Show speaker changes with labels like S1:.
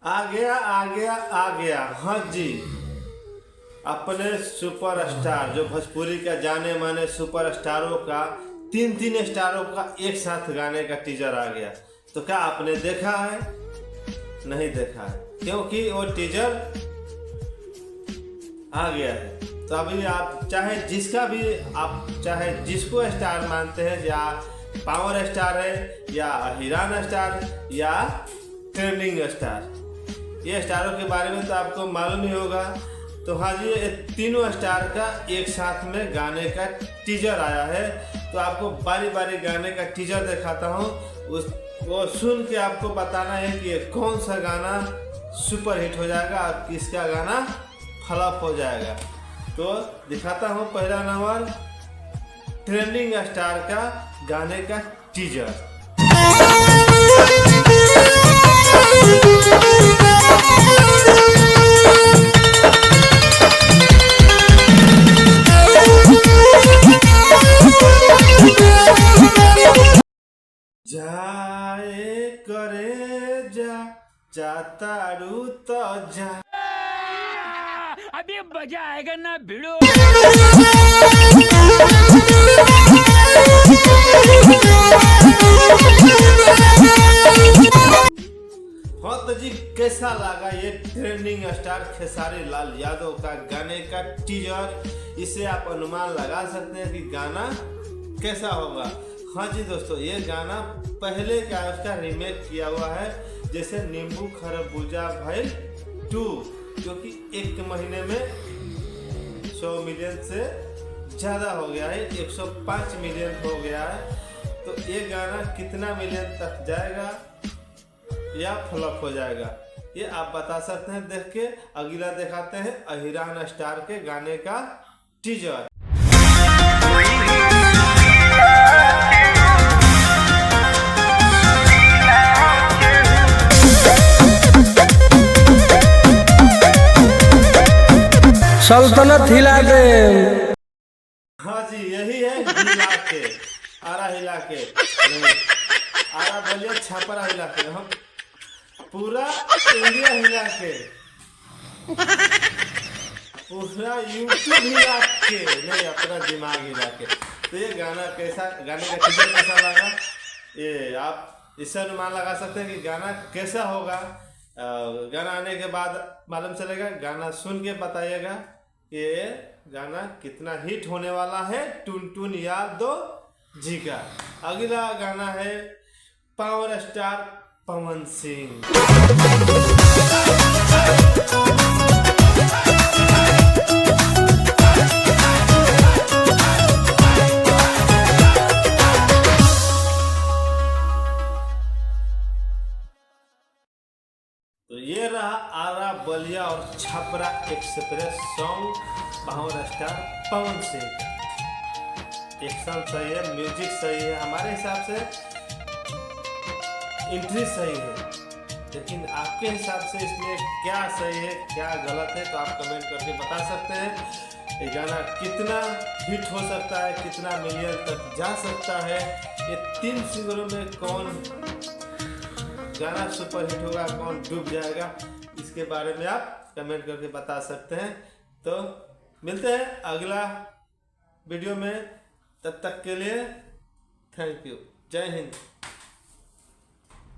S1: आ गया आ गया आ गया। हाँ जी, अपने सुपरस्टार जो भोजपुरी का जाने माने सुपरस्टारों का तीन स्टारों का एक साथ गाने का टीजर आ गया। तो क्या आपने देखा है? नहीं देखा है, क्योंकि वो टीजर आ गया है। तो अभी आप चाहे जिसका भी आप चाहे जिसको स्टार मानते हैं, या पावर स्टार है या हीरान स्टार या ट्रेंडिंग स्टार, ये स्टारों के बारे में तो आपको मालूम ही होगा। तो हाँ जी, ये तीनों स्टार का एक साथ में गाने का टीजर आया है। तो आपको बारी बारी गाने का टीजर दिखाता हूँ, वो सुन के आपको बताना है कि ये कौन सा गाना सुपर हिट हो जाएगा और किसका गाना फ्लॉप हो जाएगा। तो दिखाता हूँ पहला नंबर ट्रेंडिंग स्टार का गाने का टीजर। जाए करे जा चातारू तो जा,
S2: अभी मजा आएगा ना भिड़ो।
S1: हाँ तो जी, कैसा लगा ये ट्रेंडिंग स्टार खेसारी लाल यादव का गाने का टीजर? इसे आप अनुमान लगा सकते हैं कि गाना कैसा होगा। हाँ जी दोस्तों, ये गाना पहले का उसका रीमेक किया हुआ है, जैसे नींबू खरबूजा भइल 2, क्योंकि एक महीने में 100 मिलियन से ज़्यादा हो गया है, 105 मिलियन हो गया है। तो ये गाना कितना मिलियन तक जाएगा या फ्लॉप हो जाएगा, ये आप बता सकते हैं देख के। अगला दिखाते हैं अहिरान स्टार के गाने का टीजर।
S3: सल्तनत हिला दे।
S1: हाँ जी, यही है हिला के, आरा हिला के नहीं, आरा बलिया छापरा हिला के, हम पूरा इंडिया हिला के, पूरा यूट्यूब हिला के नहीं, अपना दिमाग हिला के। तो ये गाना कैसा, गाने का टीजर कैसा लगा, ये आप इससे अनुमान लगा सकते हैं कि गाना कैसा होगा। गाना आने के बाद मालूम चलेगा, गाना सुन के बताइएगा ये गाना कितना हिट होने वाला है टुन यादव जी का। अगला गाना है पावर स्टार पवन सिंह। तो ये रहा आरा बलिया और Chhapra express song power star Pawan Singh का। एक्शन सही है, म्यूजिक सही है, हमारे हिसाब से एंट्री सही है, लेकिन आपके हिसाब से इसमें क्या सही है क्या गलत है, तो आप कमेंट करके बता सकते हैं। ये गाना कितना हिट हो सकता है, कितना मिलियन तक जा सकता है, ये 3 सिंगरों में कौन गाना सुपर हिट होगा, कौन डूब जाएगा, इसके बारे में आप कमेंट करके बता सकते हैं। तो मिलते हैं अगला वीडियो में, तब तक के लिए थैंक यू, जय हिंद।